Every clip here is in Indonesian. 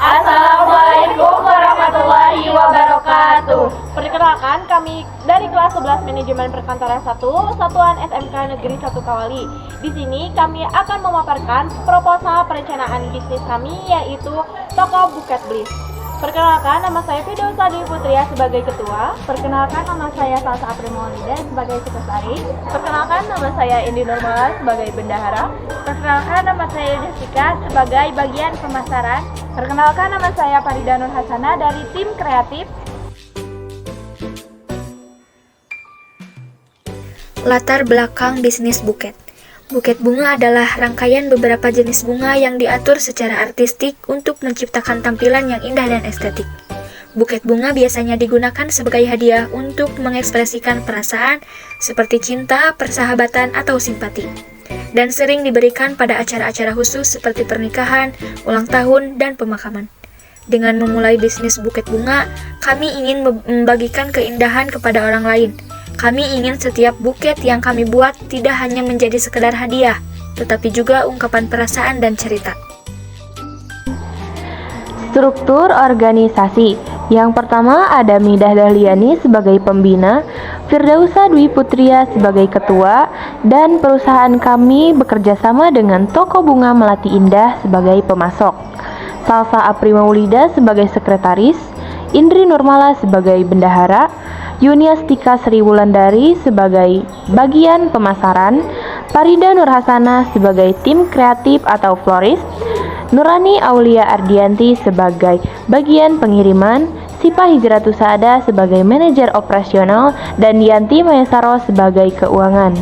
Assalamualaikum warahmatullahi wabarakatuh. Perkenalkan, kami dari kelas 11 Manajemen Perkantoran 1, Satuan SMK Negeri 1 Kawali. Di sini kami akan memaparkan proposal perencanaan bisnis kami, yaitu Toko Buket Bliss. Perkenalkan, nama saya Firdausa Dwi Putria sebagai ketua. Perkenalkan, nama saya Salsa Aprimolida sebagai sekretaris. Perkenalkan, nama saya Indi Nurmala sebagai bendahara. Perkenalkan, nama saya Jessica sebagai bagian pemasaran. Perkenalkan, nama saya Farida Nur Hasana dari tim kreatif. Latar belakang bisnis buket. Buket bunga adalah rangkaian beberapa jenis bunga yang diatur secara artistik untuk menciptakan tampilan yang indah dan estetik. Buket bunga biasanya digunakan sebagai hadiah untuk mengekspresikan perasaan seperti cinta, persahabatan, atau simpati. Dan sering diberikan pada acara-acara khusus seperti pernikahan, ulang tahun, dan pemakaman. Dengan memulai bisnis buket bunga, kami ingin membagikan keindahan kepada orang lain. Kami ingin setiap buket yang kami buat tidak hanya menjadi sekedar hadiah, tetapi juga ungkapan perasaan dan cerita. Struktur organisasi. Yang pertama ada Midah Dahliani sebagai pembina, Firdausa Dwi Putria sebagai ketua, dan perusahaan kami bekerja sama dengan Toko Bunga Melati Indah sebagai pemasok. Salsa Aprimolida sebagai sekretaris, Indri Nurmala sebagai bendahara, Yuniastika Sri Wulandari sebagai bagian pemasaran, Farida Nur Hasana sebagai tim kreatif atau florist, Nurani Aulia Ardianti sebagai bagian pengiriman, Sipa Hijratus Saada sebagai manajer operasional, dan Yanti Mayasaro sebagai keuangan.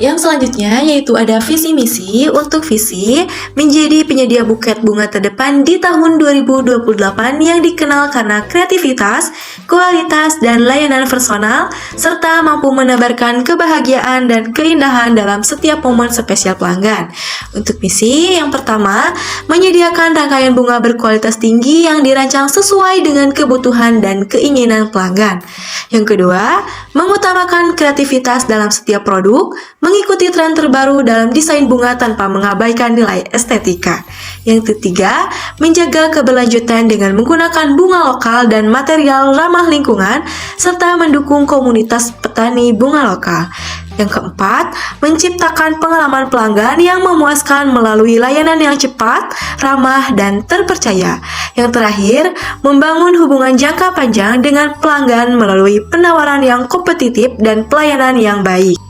Yang selanjutnya yaitu ada visi misi. Untuk visi, menjadi penyedia buket bunga terdepan di tahun 2028 yang dikenal karena kreativitas, kualitas, dan layanan personal, serta mampu menebarkan kebahagiaan dan keindahan dalam setiap momen spesial pelanggan. Untuk misi, yang pertama, menyediakan rangkaian bunga berkualitas tinggi yang dirancang sesuai dengan kebutuhan dan keinginan pelanggan. Yang kedua, mengutamakan kreativitas dalam setiap produk, mengikuti tren terbaru dalam desain bunga tanpa mengabaikan nilai estetika. Yang ketiga, menjaga keberlanjutan dengan menggunakan bunga lokal dan material ramah lingkungan, serta mendukung komunitas petani bunga lokal. Yang keempat, menciptakan pengalaman pelanggan yang memuaskan melalui layanan yang cepat, ramah, dan terpercaya. Yang terakhir, membangun hubungan jangka panjang dengan pelanggan melalui penawaran yang kompetitif dan pelayanan yang baik.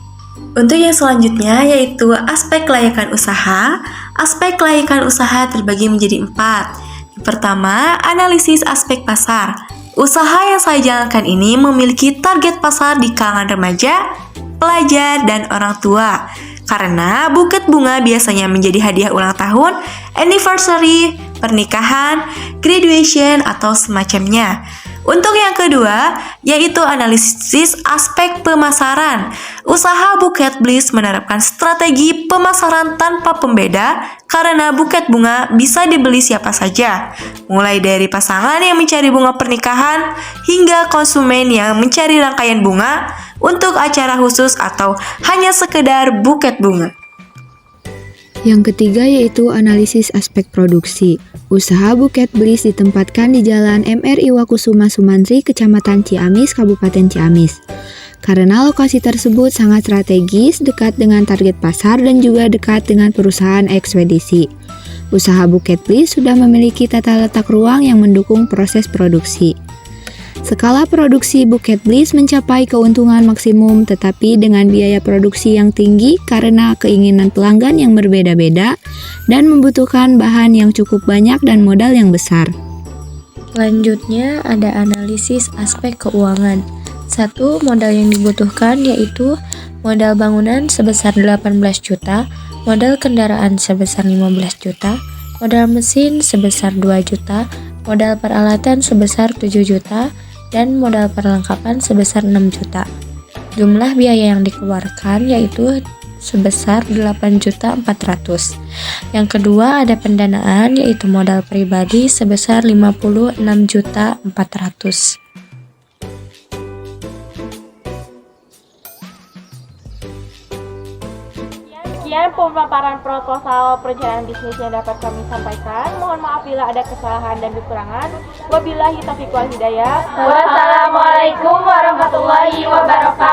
Untuk yang selanjutnya yaitu aspek kelayakan usaha. Aspek kelayakan usaha terbagi menjadi 4. Yang pertama, analisis aspek pasar. Usaha yang saya jalankan ini memiliki target pasar di kalangan remaja, pelajar, dan orang tua. Karena buket bunga biasanya menjadi hadiah ulang tahun, anniversary, pernikahan, graduation, atau semacamnya. Untuk yang kedua, yaitu analisis aspek pemasaran. Usaha Buket Bliss menerapkan strategi pemasaran tanpa pembeda karena buket bunga bisa dibeli siapa saja, mulai dari pasangan yang mencari bunga pernikahan hingga konsumen yang mencari rangkaian bunga untuk acara khusus atau hanya sekedar buket bunga. Yang ketiga yaitu analisis aspek produksi. Usaha Buket Bliss ditempatkan di Jalan MR Iwakusuma Sumantri, Kecamatan Ciamis, Kabupaten Ciamis. Karena lokasi tersebut sangat strategis, dekat dengan target pasar, dan juga dekat dengan perusahaan ekspedisi. Usaha Buket Bliss sudah memiliki tata letak ruang yang mendukung proses produksi. Skala produksi Buket Bliss mencapai keuntungan maksimum tetapi dengan biaya produksi yang tinggi karena keinginan pelanggan yang berbeda-beda dan membutuhkan bahan yang cukup banyak dan modal yang besar. Selanjutnya ada analisis aspek keuangan. 1. Modal yang dibutuhkan yaitu modal bangunan sebesar 18 juta, modal kendaraan sebesar 15 juta, modal mesin sebesar 2 juta, modal peralatan sebesar 7 juta, dan modal perlengkapan sebesar 6 juta. Jumlah biaya yang dikeluarkan yaitu sebesar 8.400.000. Yang kedua ada pendanaan yaitu modal pribadi sebesar 56.400.000. Demikian pemaparan proposal perencanaan bisnis yang dapat kami sampaikan. Mohon maaf bila ada kesalahan dan kekurangan. Wabillahi taufiq wal hidayah. Wassalamualaikum warahmatullahi wabarakatuh.